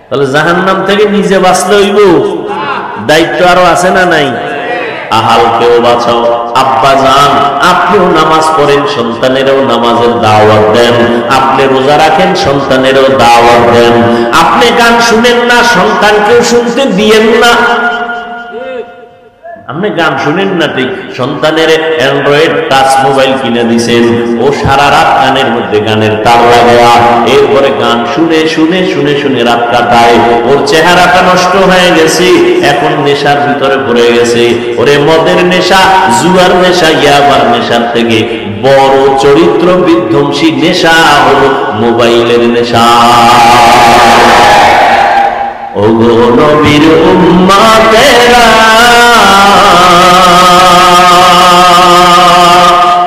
তাহলে জাহান্নাম থেকে নিজে বাঁচলে হইব, দায়িত্ব আরো আছে না নাই? আহালকেও বাঁচাও। আব্বা জান, আপনিও নামাজ পড়েন, সন্তানেরও নামাজের দাওয়াত দেন। আপনি রোজা রাখেন, সন্তানেরও দাওয়াত দেন। আপনি গান শুনেন না, সন্তানকেও শুনতে দিয়েন না। আপনি গান শুনেন না ঠিক, সন্তানের অ্যান্ড্রয়েড টাচ মোবাইল কিনে দিছেন, ও সারা রাত গানের মধ্যে গানের তার লাগা, এরপরে গান শুনে শুনে শুনে শুনে রাত কাটায়। ওর চেহারাটা নষ্ট হয়ে গেছে, এখন নেশার ভিতরে পড়ে গেছে। ওরে মদের নেশা, জুয়ার নেশা, ইয়াবার নেশার থেকে বড় চরিত্র বিধ্বংসী নেশা হলো মোবাইলের নেশা। ওগো নবীর উম্মতেরা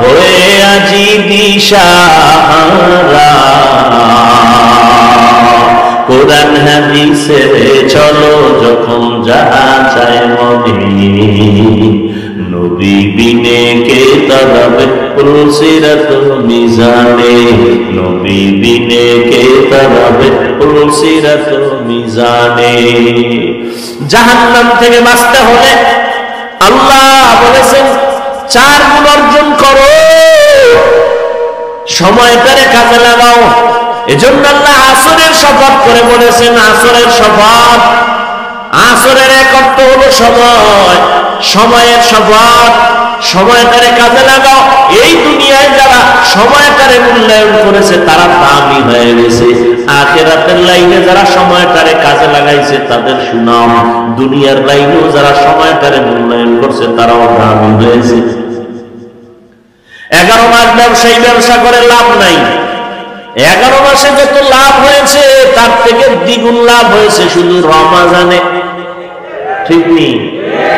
হয়ে আজি দিশাহারা, কোরআন হাদিসে চলো যখন যাহা চায় মনে, নবী বিনে কে তরবে পুলসিরাত মিজানে, নবী বিনে কে তরবে পুলসিরাত মিজানে। জাহান্নাম থেকে বাঁচতে হলে আল্লাহ বলেছেন 4 গুণ অর্জন করো, সময়টারে কাজে লাগাও। এজন্য আল্লাহ আসরের শপথ করে বলেছেন, আসরের শপথ। আসরের এক অর্থ হলো সময়, সময়ের শপথ। সময়টারে কাজে লাগাও। এই দুনিয়ায় যারা সময়টারে মূল্যায়ন করেছে তারা দামি হয়ে গেছে। আখিরাতের লাইনে যারা সময়টারে কাজে লাগাইছে তাদের সুনাম, দুনিয়ার লাইনেও যারা সময়টারে মূল্যায়ন করছে তারাও দামি হয়েছে। 11 মাস ব্যবসায়ী ব্যবসা করে লাভ নাই, 11 মাসে যত লাভ হয়েছে তার থেকে দ্বিগুণ লাভ হয়েছে শুধু রমাজানে। ঠিক নেই?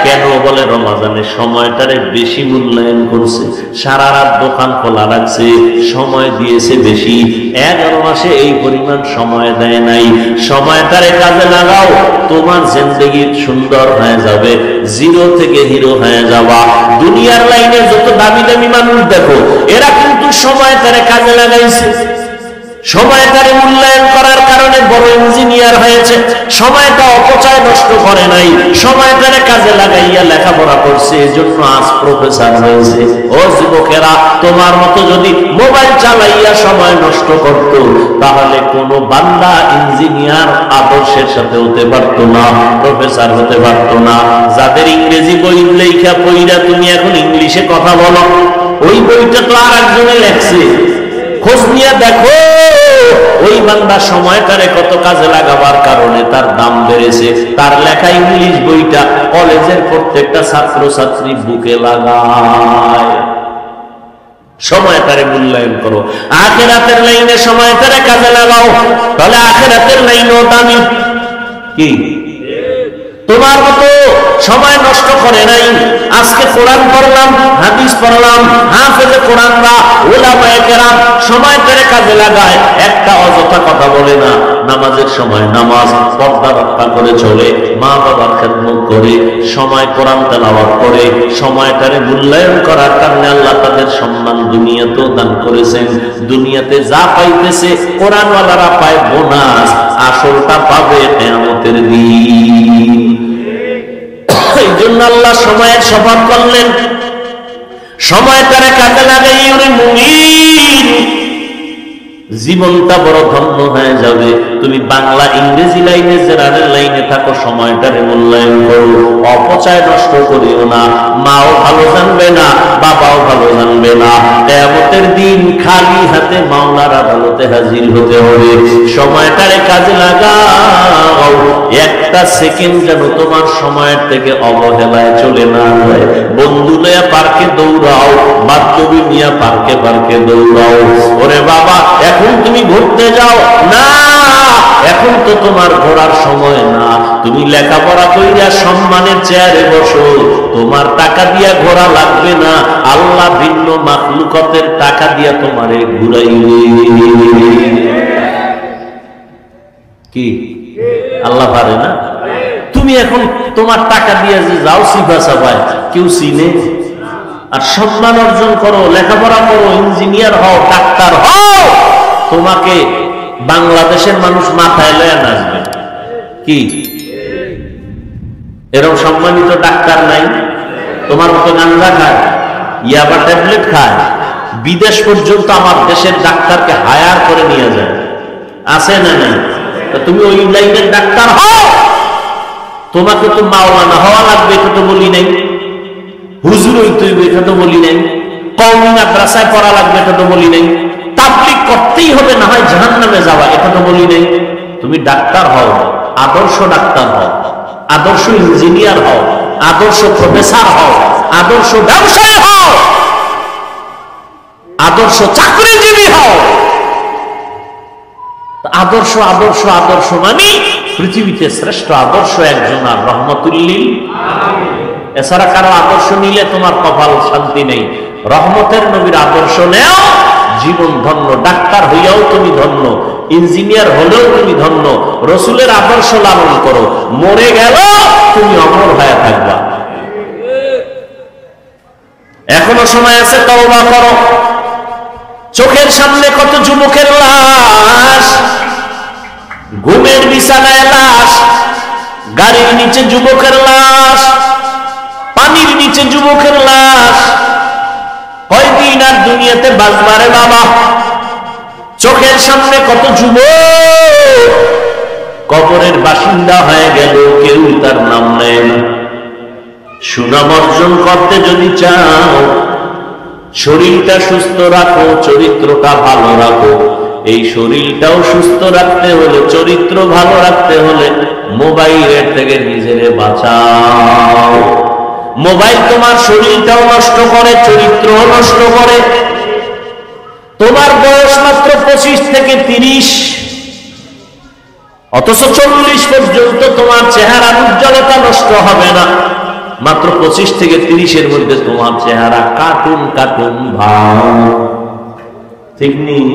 কেন বলে রমাজানে সময়টারে বেশি মূল্যায়ন করছে, সারা রাত দোকান খোলা রাখছে, সময় দিয়েছে বেশি। 11 মাসে এই পরিমাণ সময় দেয় নাই। সময়টারে কাজে লাগাও, তোমার জিন্দেগি সুন্দর হয়ে যাবে, জিরো থেকে হিরো হয়ে যাবা। দুনিয়ার লাইনে যত দামি দামি মানুষ দেখো, এরা কিন্তু সময়টারে কাজে লাগাইছে। সময়টারে মূল্যায়ন করার কারণে বড় ইঞ্জিনিয়ার হয়েছে। সময়টা অপচয় নষ্ট করে নাই, সময়টারে কাজে লাগাইয়া লেখাপড়া করছে, এজন্য আজ প্রফেসর হয়েছে। ও যুবকেরা, তোমার মতো যদি মোবাইল চালাইয়া সময় নষ্ট করত তাহলে কোনো বান্দা ইঞ্জিনিয়ার আদর্শের সাথে হতে পারত না, প্রফেসর হতে পারত না। যাদের ইংরেজি বই লেখা পড়িয়া তুমি এখন ইংলিশে কথা বলো, ওই বইটা তো আর একজনে লেখছে, খোঁজ নিয়ে দেখো ওই বান্দা সময়টারে কত কাজে লাগাবার কারণে তার দাম বেড়েছে। তার লেখা ইংলিশ বইটা কলেজের প্রত্যেকটা ছাত্র ছাত্রী বুকে লাগায়। সময়টারে মূল্যায়ন করো। আখিরাতের লাইনে সময়টারে কাজে লাগাও, তাহলে আখিরাতের লাইনেও দামি। কি তোমার মতো সময় নষ্ট করে নাই? আজকে কোরআন পড়লাম, হাদিস পড়লাম, হাফেজে কোরআনরা, উলামায়ে কেরাম সময়টারে কাজে লাগায়, একটা অযথা কথা বলে না। নামাজের সময় নামাজ, পর্দা রক্ষা করে চলে, মা বাবার খেদমত করে, সময় কোরআন তেলাওয়াত করে, সময়টারে মূল্যায়ন করার কারণে আল্লাহ তাদের সম্মান দুনিয়াতেও দান করেছেন। দুনিয়াতে যা পাইতেছে কোরআনওয়ালারা পায় বোনাস, আসলটা পাবে কিয়ামতের দিন। এই জন্য আল্লাহ সময়ের শপথ করলেন, সময়টারে কাজে লাগাই ওরে মুমিন, জীবনটা বড় ধন্য হয়ে যাবে। তুমি বাংলা ইংরেজি লাইনে জেনারেল লাইনে থাকো, সময়টারে মূল্যায়ন করো, অপচয় নষ্ট করিও না। মাও ভালো জানবে না, বাবাও ভালো জানবে না। কিয়ামতের দিন খালি হাতে মাওলার আদালতে হাজির হতে হবে। সময়টারে কাজে লাগাও, একটা সেকেন্ড যেন তোমার সময়ের থেকে অবহেলায় চলে না যায়। বন্ধু লইয়া পার্কে দৌড়াও, বান্ধবী নিয়ে পার্কে পার্কে দৌড়াও। ওরে বাবা, এখন তুমি ঘুরতে যাও না, এখন তো তোমার ঘোরার সময় না। তুমি লেখাপড়া কইরা সম্মানের চেয়ারে বসো, তোমার টাকা দিয়া ঘোরা লাগবে না, আল্লাহ ভিন্ন মাখলুকাতের টাকা দিয়া তোমারে ঘুরাইবে। কি আল্লাহ পারে না? তুমি এখন তোমার টাকা দিয়ে যে যাও সিফা সাফায়, কেউ চিনে? আর সম্মান অর্জন করো, লেখাপড়া করো, ইঞ্জিনিয়ার হও, ডাক্তার হও, তোমাকে বাংলাদেশের মানুষ মাথায় লয়ে নাচবে। কি এরকম সম্মানিত ডাক্তার নাই? তোমার মতো গাঁজা খায়, ইয়াবা ট্যাবলেট খায়, বিদেশ পর্যন্ত আমার দেশের ডাক্তারকে হায়ার করে নিয়ে যায়, আছে না নাই? তুমি ওই লাইনের ডাক্তার হও, তোমাকে তো মাওলানা হওয়া লাগবে এটা তো বলি নাই, হুজুর হইতে হইবে এটা তো বলি নাই, কওমি মাদ্রাসায় পড়া লাগবে এটা তো বলি নাই, তাবলীগ করতেই হবে না হয় জাহান্নামে যাওয়া এটা তো বলি নাই। তুমি ডাক্তার হও, আদর্শ ডাক্তার হও, আদর্শ ইঞ্জিনিয়ার হও, আদর্শ প্রফেসর হও, আদর্শ ব্যবসায়ী হও, আদর্শ চাকরিজীবী হও। আদর্শ আদর্শ আদর্শ মানে পৃথিবীতে শ্রেষ্ঠ আদর্শ একজন আর রহমতুল্লিল আলামিন। এছাড়া কারো আদর্শ নিলে তোমার কপাল শান্তি নেই। রহমতের নবীর আদর্শ নেও, জীবন ধন্য। ডাক্তার হইয়াও তুমি ধন্য, ইঞ্জিনিয়ার হলেও তুমি ধন্য। রসুলের আদর্শ লালন করো, মরে গেল তুমি অমর হয়ে থাকবা। এখনো সময় আছে, তওবা করো। চোখের সামনে কত যুবকের লাশ, ঘুমের বিছানায় লাশ, গাড়ির নিচে যুবকের লাশ, পানির নিচে যুবকের লাশ। কয়দিন আর দুনিয়াতে বাঁচবারে বাবা? চোখের সামনে কত যুবক কবরের বাসিন্দা হয়ে গেল, কেউ তার নাম নেয় না। সুনাম অর্জন করতে যদি চাও, শরীরটা সুস্থ রাখো, চরিত্রটা ভালো রাখো। এই শরীরটাও সুস্থ রাখতে হলে, চরিত্র ভালো রাখতে হলে মোবাইলের থেকে নিজেরে বাঁচাও। মোবাইল তোমার শরীরটাও নষ্ট করে, চরিত্রও নষ্ট করে। তোমার বয়স মাত্র 25 থেকে 30, অথচ 40 পর্যন্ত তোমার চেহারার উজ্জ্বলতা নষ্ট হবে না। মাত্র 25 থেকে 30-এর মধ্যে তোমার চেহারা কার্টুন কার্টুন ভাব, ঠিক নেই?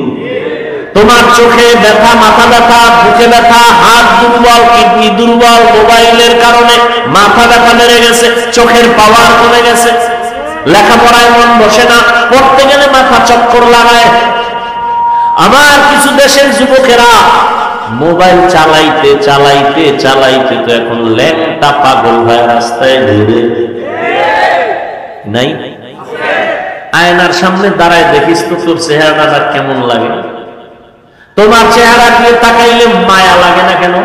তোমার চোখে ব্যথা, মাথা ব্যথা, বুকে ব্যথা, হাত দুর্বল, কিডনি দুর্বল, মোবাইলের কারণে মাথা ব্যথা বেড়ে গেছে, চোখের পাওয়ার কমে গেছে, লেখাপড়ায় মন বসে না, পড়তে গেলে মাথা চক্কর লাগায়। আমার কিছু দেশের যুবকেরা মোবাইল চালাইতে চালাইতে চালাইতে তো এখন ল্যাংটা পাগল হয়ে রাস্তায় ঘুরে। নাই? আয়নার সামনে দাঁড়ায় দেখিস তো তোর চেহারাটা কেমন লাগে। তোমার চেহারা দিয়ে তাকাইলে মায়া লাগে না কেন?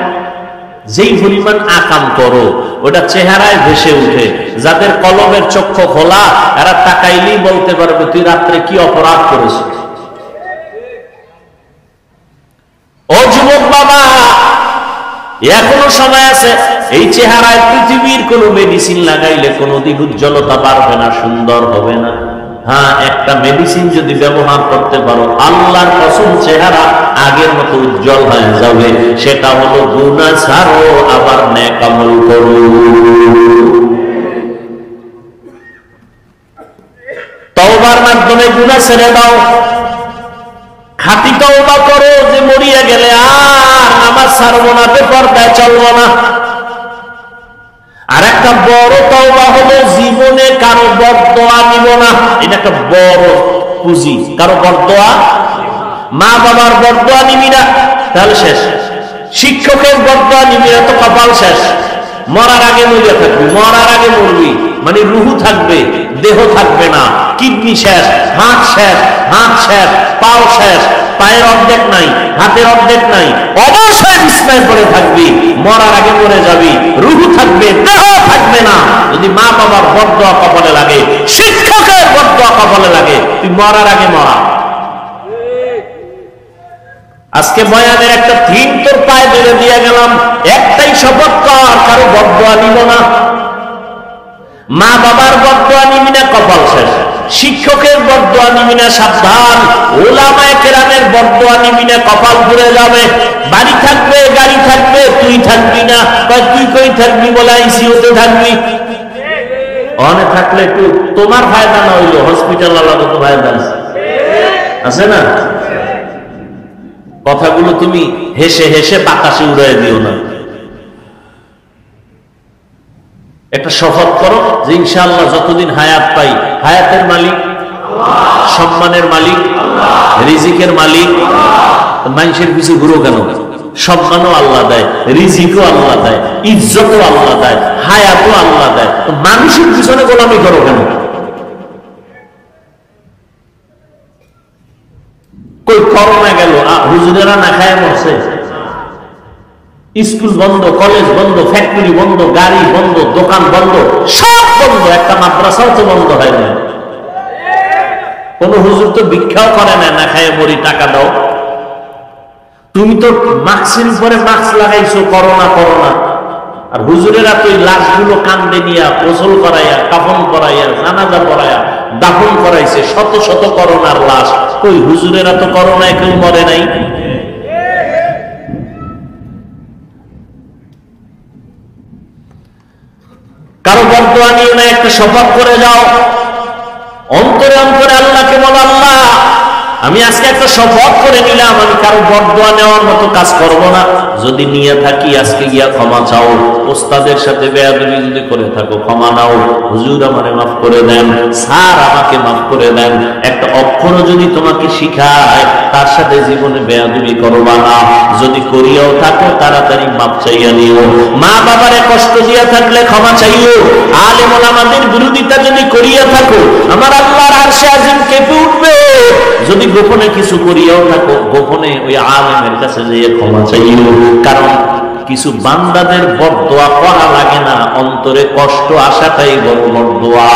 যেই পরিমাণ আকাম করো ওটা চেহারায় ভেসে উঠে। যাদের কলমের চক্ষু খোলা, এরা তাকাইলেই বলতে পারবে তুই রাত্রে কি অপরাধ করেছিস। ও যুবক বাবা, এখনো সময় আছে। এই চেহারায় পৃথিবীর কোন মেডিসিন লাগাইলে কোনদিন উজ্জ্বলতা বাড়বে না, সুন্দর হবে না। হ্যাঁ, একটা মেডিসিন যদি ব্যবহার করতে পারো, আল্লাহর কসম চেহারা আগের মতো উজ্জ্বল হয়ে যাবে। সেটা হলো গুনাহ ছাড়ো, আবার নেক আমল করো। তওবার মাধ্যমে গুনাহ ছেড়ে দাও। খাঁটি তওবা করো যে মরিয়া গেলে আর নামাজ ছাড়বো না, বেপরদায় চলবো না। আর একটা বড় তওবা হলো জীবনে কারো বদদোয়া নিব না। এটা একটা বড় পুঁজি। কারো বদদোয়া, মা বাবার বদদোয়া নিবি না, তাহলে শেষ। শিক্ষকের বদদোয়া নিবি না, তো কপাল শেষ। মরার আগে মরিয়া থাকবি, মরার আগে মরবি মানে রুহু থাকবে, দেহ থাকবে না। কিডনি শেষ, হাত শেষ, হাত শেষ, পাও শেষ, পায়ের অর্ধেক নাই, হাতের অর্ধেক নাই, অবশ্যই বিছানায় পড়ে থাকবি। মরার আগে মরে যাবি, রুহু থাকবে, দেহ থাকবে না। যদি মা বাবার বদদোয়া কপালে লাগে, শিক্ষকের বদদোয়া কপালে লাগে, তুই মরার আগে মরা। আজকে বয়ানের একটা থিম তোর পায়ে ধরে দিয়ে গেলাম, একটাই শপথ কর, কারো বদদোয়া নিব না। মা বাবার বদদোয়া নিবি না, কপাল শেষ। শিক্ষকের বদদোয়া নিবি না, সাবধান। ওলামায়ে কেরামের বদদোয়া নিবি না, কপাল ঘুরে যাবে। বাড়ি থাকবে, গাড়ি থাকবে, তুই থাকবি না। তুই কই থাকবি বলে আইসিইউতে থাকবি। অনে থাকলে একটু তোমার ফায়দা না হইলো হসপিটাল আলাদা তো ফায়দা আছে না? কথাগুলো তুমি হেসে হেসে বাতাসে উড়াই দিও না। একটা শপথ করো যে ইনশাআল্লাহ যতদিন হায়াত পাই, হায়াতের মালিক আল্লাহ, সম্মানের মালিক আল্লাহ, রিজিকের মালিক আল্লাহ। মানুষের পিছু ঘুরো কেন? সম্মানও আল্লাহ দেয়, রিজিকও আল্লাহ দেয়, ইজ্জতও আল্লাহ দেয়, হায়াতও আল্লাহ দেয়। তো মানুষের পিছনে গোলামি করো কেন? কই করোনা গেল, হুজুরেরা না খায় মরছে। স্কুল বন্ধ, কলেজ বন্ধ, ফ্যাক্টরি বন্ধ, গাড়ি বন্ধ, দোকান বন্ধ, সব বন্ধ। একটা মাদ্রাসাও তো বন্ধ হয় না। কোন হুজুর তো ভিক্ষাও করে না, না খায় মরি টাকা দাও। তুমি তো মাস্কের উপরে মাস্ক লাগাইছো, করোনা করোনা। আর হুজুরেরা তো লাশগুলো কান্দে নিয়া গোসল করাইয়া, কাফন করাইয়া, জানাজা পড়াইয়া দাফন করাইছে শত শত করোনার লাশ। কই হুজুরেরা তো করোনায় কেউ মরে নাই। কারো বর্তমান নিয়ে না, একটা শপথ করে যাও অন্তরে অন্তরে আল্লাহকে বলো, আল্লাহ আমি আজকে একটা শপথ করে নিলাম, আমি কারো বদদোয়া নেওয়ার মতো কাজ করব না। যদি নিয়ে থাকি আজকে গিয়া ক্ষমা চাও। ওস্তাদের সাথে বেয়াদবি যদি করে থাকো ক্ষমা নাও। হুজুর আমারে মাফ করে দেন, স্যার আমাকে মাফ করে দেন। একটা অক্ষরও যদি তোমাকে শিখায় তার সাথে জীবনে বেয়াদবি করবা না। যদি করিয়াও থাকো তাড়াতাড়ি মাফ চাইয়া নিও। মা বাবারে কষ্ট দিয়া থাকলে ক্ষমা চাইও। আলেম ওলামাদের বিরোধিতা যদি করিয়া থাকো আমার আল্লাহর আরশে আজিম কেঁপে উঠবে। যদি গোপনে কিছু করিয়াও থাকো গোপনে ওই আলেমের কাছে যেয়ে ক্ষমা চাইও। কারণ কিছু বান্দাদের বদদোয়া করা লাগে না, অন্তরে কষ্ট আসাটাই বড় বদদোয়া।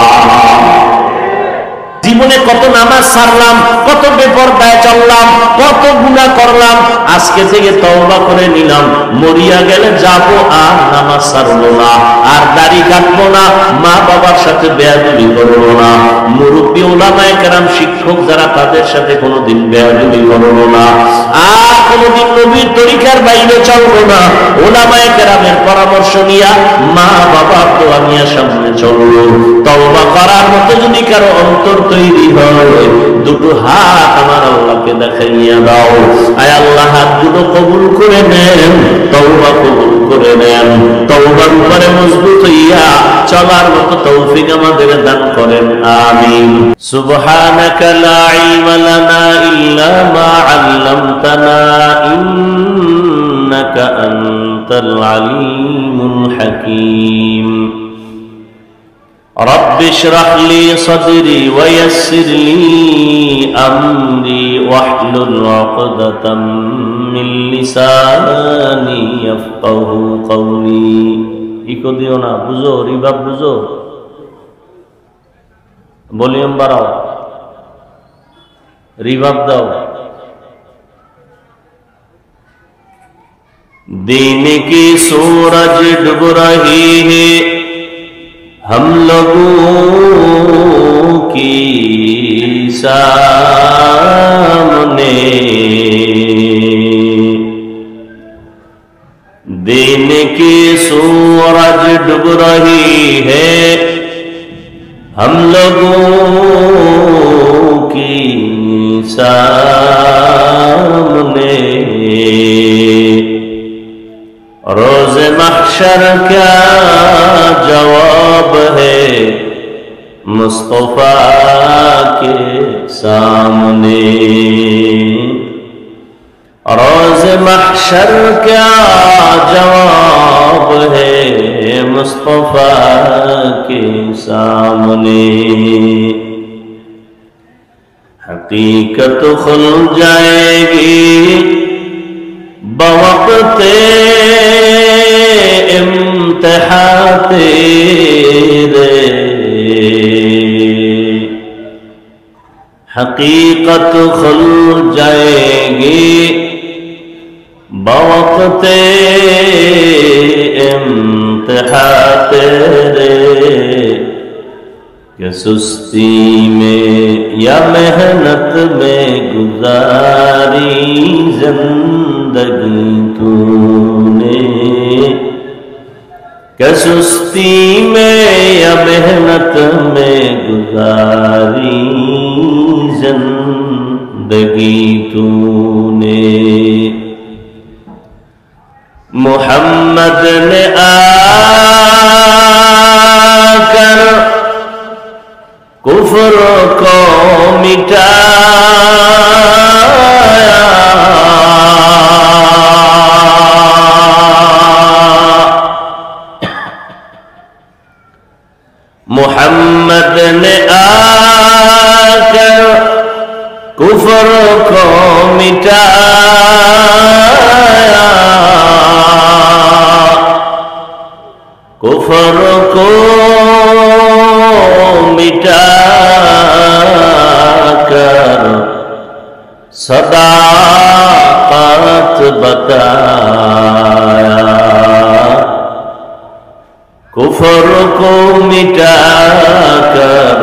জীবনে কত নামাজ ছাড়লাম, কত বেপরদায় চললাম, কত গুনাহ করলাম, আজকে থেকে তওবা করে নিলাম। মরিয়া গেলে যাব আর নামাজ ছাড়বো না, আর দাড়ি কাটবো না, মা বাবার সাথে বেয়াদবি করবো না, মুরব্বী উলামায়ে কেরাম শিক্ষক যারা তাদের সাথে কোনোদিন বেয়াদবি করবো না, আর কোনোদিন নবীর তরিকার বাইরে চলবো না। উলামায়ে কেরামের পরামর্শ নিয়া মা বাবার দোয়া নিয়ে সামনে চলবো। তওবা করার মতো যদি কারো অন্তর তৈরি হয় দুটো হাত আমার আল্লাহকে দেখাইয়া দাও। আয় আল্লাহ হাতগুলো কবুল করে নেন, তওবা কবুল করে নেন। তওবার উপরে মজবুত হইয়া চলার মতো তৌফিক আমাদের দান করেন, আমিন। সুবহানাকা লা ইলমা লানা ইল্লা মা আল্লামতানা ইন্নাকা আনতাল আলিমুল হাকীম। رب اشرح لي صدري ويسر لي أمري واحلل عقدة من لساني يفقه قولي। ইকো দিও না, বুঝো, রিভাব বুঝো, ভলিউম বাড়াও, রিভাব দাও। दिन की सूरज डूब रही है हम लोगों की सामने, दिन की सूरज डूब रही है हम लोगों की सामने। रोज महशर क्या जवाब है मुस्तफा के सामने। रोज महशर क्या जवाब है मुस्तफा के सामने। हकीकत खुल जाएगी बवक़्ते इम्तिहा तेरे। हकीकत खुल जाएगी बवक़्ते इम्तिहा तेरे। कि सुस्ती में या मेहनत में गुजारी जिंदगी तूने। कि सुस्ती में या मेहनत में गुजारी जिंदगी तूने। मोहम्मद ने आकर कुफ्र को मिटाया। मोहम्मद ने आकर कुफर को मिटाया, कुफर को मिटाकर सदाकत बताया, कुफर को मिटाकर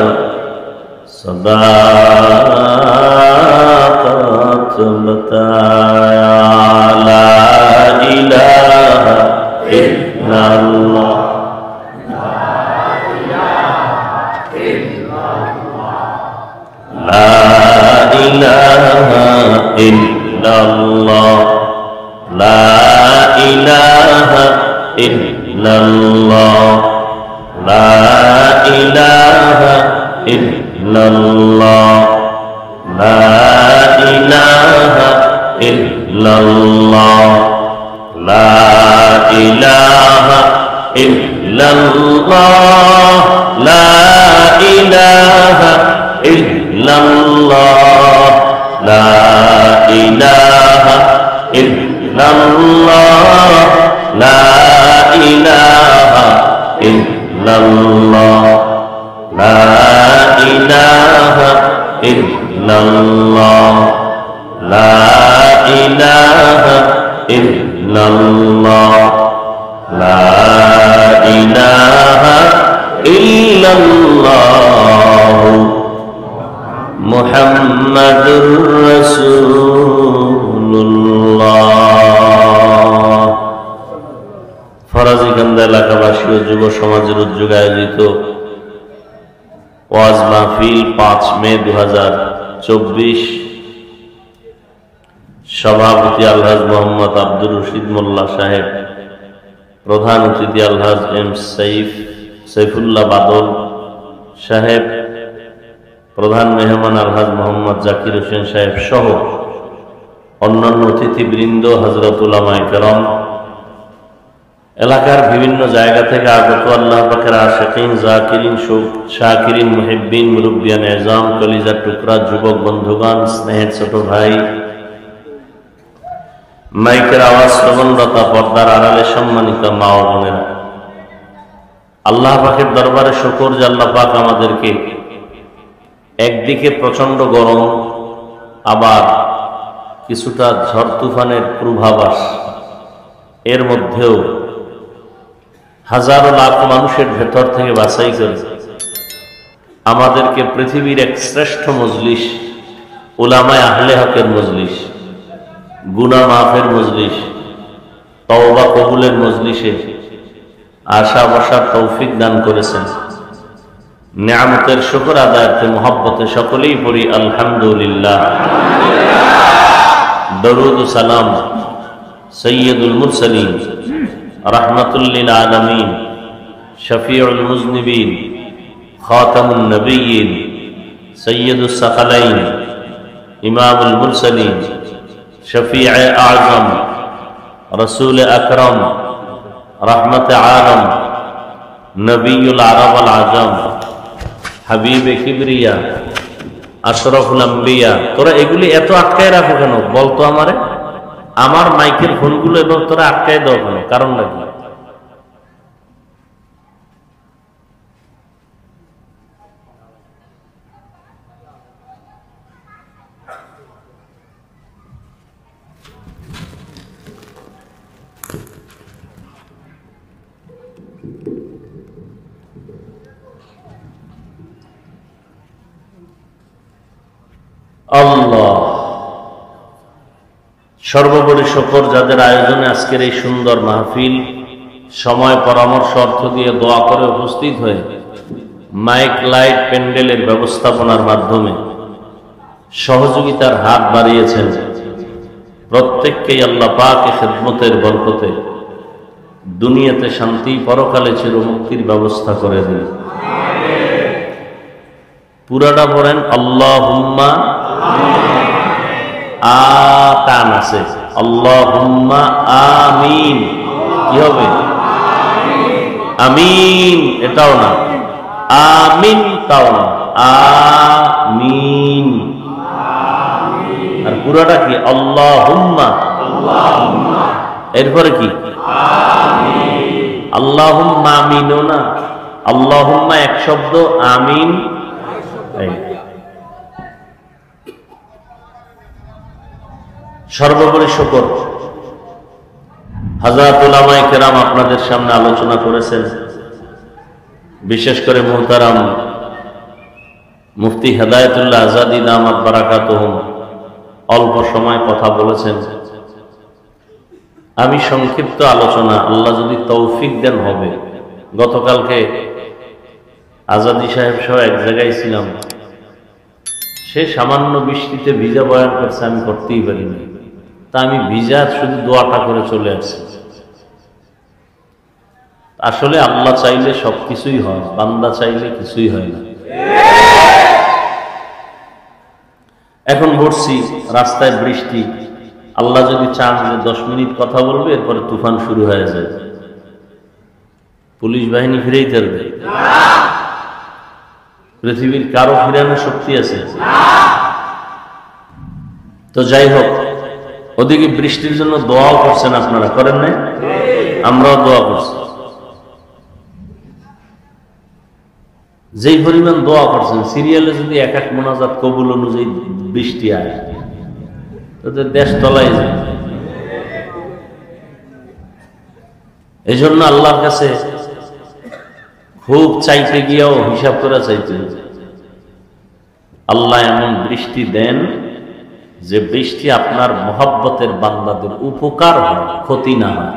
सदाकत बताया। ला इलाहा इल्लल्लाह, ला इलाहा इल्लल्लाह, ला इलाहा इल्लल्लाह, ला इलाहा इल्लल्लाह, ला इलाहा इल्लल्लाह, ला इलाहा इल्लल्लाह, ला इलाहा इल्लल्लाह, ला इलाहा इल्लल्लाह, ला इलाहा इल्लल्लाह, ला इलाहा इल्लल्लाह, ला इलाहा इल्लल्लाह, ला इलाहा इल्लल्लाह मुहम्मदुर রাসূলুল্লাহ। ফরাজীকান্দা এলাকাবাসী ও যুব সমাজের উদ্যোগে আয়োজিত ওয়াজ মাহফিল 5 মে 2024, সভাপতি আলহাজ মোহাম্মদ আব্দুর রশিদ মোল্লা সাহেব, প্রধান অতিথি আলহাজ এম সাইফুল্লাহ বাদল সাহেব, প্রধান মেহমান আলহাজ মোহাম্মদ জাকির হোসেন সাহেব সহ অন্যান্য অতিথিবৃন্দ, হযরত উলামায়ে কেরাম, এলাকার বিভিন্ন জায়গা থেকে আগত আল্লাহ পাকের আশিকিন, জাকিরিন, শাকিরিন, মুহিব্বিন, মুরব্বিয়ান এজাম, কলিজার টুকরা যুবক বন্ধুগণ, স্নেহের ছোট ভাই, মাইকের আওয়াজ শ্রবণরতা, পর্দার আড়ালে সম্মানিত মা ও বোনেরা, আল্লাহ পাকের দরবারে শুকর যে আল্লাহ পাক আমাদেরকে একদিকে প্রচন্ড গরম, আবার কিছুটা ঝড় তুফানের পূর্বাভাস, এর মধ্যেও হাজারো লাখ মানুষের ভেতর থেকে বাছাই করে আমাদেরকে পৃথিবীর এক শ্রেষ্ঠ মজলিস, উলামায়ে আহলে হকের মজলিস, গুনাহ মাফের মজলিস, তওবা কবুলের মজলিসে আশা বসার তৌফিক দান করেছেন। নিয়ামতের শুকর আদায়ার্থে মুহাব্বতে সকলেই পড়ি আলহামদুলিল্লাহ। দরুদ ও সালাম সৈয়দুল মুরসালিন, রাহমাতুল লিল আলামিন, শফিউল মুজনিবিন, খাতামুন নবিয়্যিন, সৈয়দুস সাকালাইন, ইমামুল মুরসালিন, শফিয়ে আযম, রাসূল আকরাম, রহমতে আলম, নবিউল আরব আল আজম, হাবিবে কিবরিয়া, আশরাফুল আম্বিয়া। তোরা এগুলি এত আটকায় রাখো কেন বলতো আমারে? আমার মাইকের ফোনগুলো এবং তোরা আটকায় দাও কেন? কারণ নাকি? আল্লাহ সর্বোপরি শুকর যাদের আয়োজনে আজকের এই সুন্দর মাহফিল, সময় পরামর্শ অর্থ দিয়ে দোয়া করে উপস্থিত হয়ে মাইক, লাইট, প্যান্ডেলের ব্যবস্থাপনার মাধ্যমে সহযোগিতার হাত বাড়িয়েছেন, প্রত্যেককেই আল্লাহ পাক খিদমতের বরকতে দুনিয়াতে শান্তি, পরকালে চিরমুক্তির ব্যবস্থা করে দিন। পুরাটা পড়েন আল্লাহুম্মা আতান আছে, আল্লাহুম্মা আমিন। কি হবে? আমিন এটাও না, আমিন তাও না, আমিন। আর পুরাটা কি আল্লাহুম্মা, এরপরে কি আল্লাহুম্মা, আমিনও না, আল্লাহুম্মা এক শব্দ, আমিন। সর্বোপরি শুকর, হযরত উলামায়ে কেরাম আপনাদের সামনে আলোচনা করেছেন। বিশেষ করে মুহতারাম মুফতি হেদায়েতুল্লাহ আজাদী দামাত বারাকাতুহুম অল্প সময় কথা বলেছেন। আমি সংক্ষিপ্ত আলোচনা, আল্লাহ যদি তৌফিক দেন হবে। গতকালকে আজাদী সাহেব সহ এক জায়গায় ছিলাম, সে সামান্য বৃষ্টিতে ভিজা বয়ান করছে, আমি করতেই পারিনি। তা আমি ভিজা শুধু দোয়াটা করে চলে আসছি। আসলে আল্লাহ চাইলে সবকিছুই হয়, বান্দা চাইলে কিছুই হয় না। এখন বসছি রাস্তায়, বৃষ্টি, আল্লাহ যদি চান যে 10 মিনিট কথা বলবে, এরপরে তুফান শুরু হয়ে যায়, পুলিশ বাহিনী ফিরেই থাকবে? পৃথিবীর কারো ফিরানোর শক্তি আছে? তো যাই হোক, ওদিকে বৃষ্টির জন্য দোয়াও করছেন, আপনারা করেন নাই? আমরাও দোয়া করছি। যেই পরিমাণ দোয়া করছেন, সিরিয়ালে যদি এক এক মোনাজাত কবুল অনুযায়ী বৃষ্টি আসে, তাদের দেশ তলায় যায়। এই জন্য আল্লাহর কাছে খুব চাইতে গিয়েও হিসাব করে চাইতে, আল্লাহ এমন বৃষ্টি দেন যে বৃষ্টি আপনার মহব্বতের বান্দাদের উপকার হয়, ক্ষতি না হয়।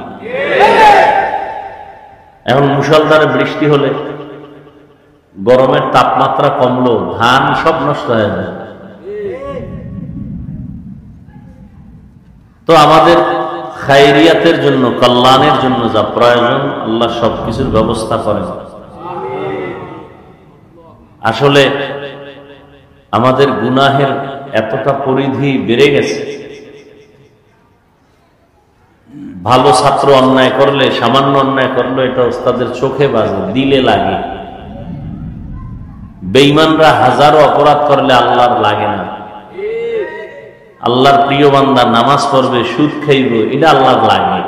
এখন মুষলধারে বৃষ্টি হলে গরমের তাপমাত্রা কমলো, ধান সব নষ্ট হয়ে যায়। তো আমাদের খায়রিয়াতের জন্য, কল্যাণের জন্য যা প্রয়োজন, আল্লাহ সবকিছুর ব্যবস্থা করেন। আসলে আমাদের গুনাহের এতটা পরিধি বেড়ে গেছে, ভালো ছাত্র অন্যায় করলে, সামান্য অন্যায় করলে এটা ওস্তাদের চোখে বাজে, দিলে লাগে। বেঈমানরা হাজারো অপরাধ করলে আল্লাহর লাগে না। আল্লাহর প্রিয় বান্দা নামাজ পড়বে, সুদ খাইব, এটা আল্লাহর লাগে।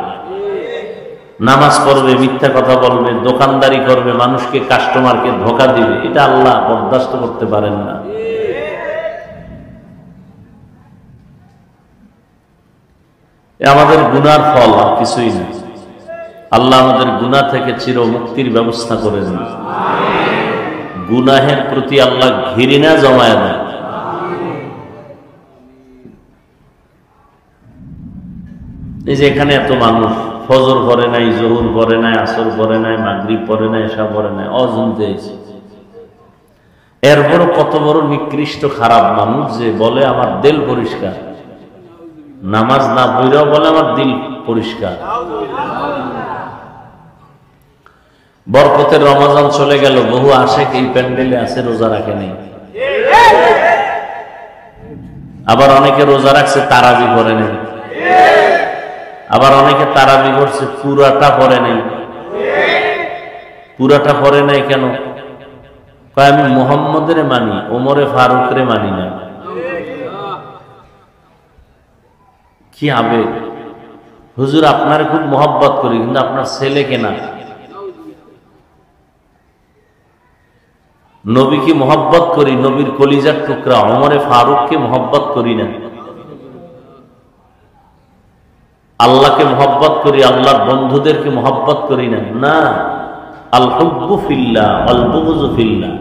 নামাজ পড়বে, মিথ্যা কথা বলবে, দোকানদারি করবে, মানুষকে, কাস্টমারকে ধোঁকা দিবে, এটা আল্লাহ বরদাস্ত করতে পারেন না। আমাদের গুনার ফল আর কিছুই নেই। আল্লাহ আমাদের গুনাহ থেকে চির মুক্তির ব্যবস্থা করে দেন। গুনাহের প্রতি আল্লাহ ঘৃণা জমায় দেন। এই যে এখানে এত মানুষ ফজর পড়ে নাই, জোহর পড়ে নাই, আসর পড়ে নাই, মাগরিব পড়ে নাই, এশা পড়ে নাই, অজুনতে এসে, এরপরও কত বড় নিকৃষ্ট খারাপ মানুষ যে বলে আমার দিল পরিষ্কার, নামাজ না পড়েও বলে আমার দিল পরিষ্কার। বরকতের রমাজান চলে গেল, বহু আশেক এই প্যান্ডেলে আছে, রোজা রাখে নাই। আবার অনেকে রোজা রাখছে, তারাবি পড়ে নাই। আবার অনেকে তারাবি করছে, পুরাটা পড়ে নাই। পুরাটা পড়ে নাই কেন? আমি মুহাম্মদের মানি, ওমরে ফারুকরে মানি না। কি আবেগ! হুজুর আপনার খুব মহব্বত করি, কিন্তু আপনার ছেলেকে না। নবীকে মহব্বত করি, নবীর কলিজার টুকরা ওমরে ফারুককে মহব্বত করি না। আল্লাহকে মহব্বত করি, আল্লাহর বন্ধুদেরকে মহব্বত করি না। না, আল হুব্বু ফিল্লাহ ওয়াল বুগযু ফিল্লাহ।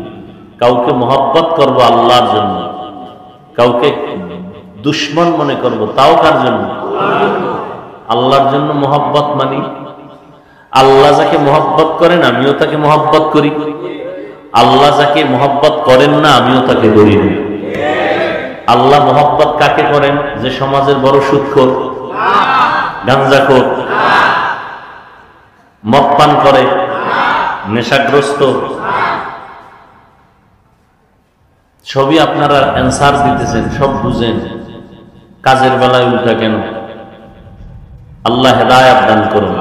কাউকে মহব্বত করব আল্লাহর জন্য, কাউকে দুশমন মনে করব, তাও কার জন্য? আল্লাহর জন্য মহব্বত মানি। আল্লাহ যাকে মহব্বত করেন আমিও তাকে মহব্বত করি, আল্লাহ যাকে মহব্বত করেন না আমিও তাকে করি না। আল্লাহ মহব্বত কাকে করেন? যে সমাজের বড় সুদখোর, গাঞ্জাখোর, মদ পান করে, নেশাগ্রস্ত, সবই আপনারা অ্যান্সার দিতেছেন, সব বুঝেন, কাজের বেলায় উল্টা কেন? আল্লাহ হেদায়েত দান করুন।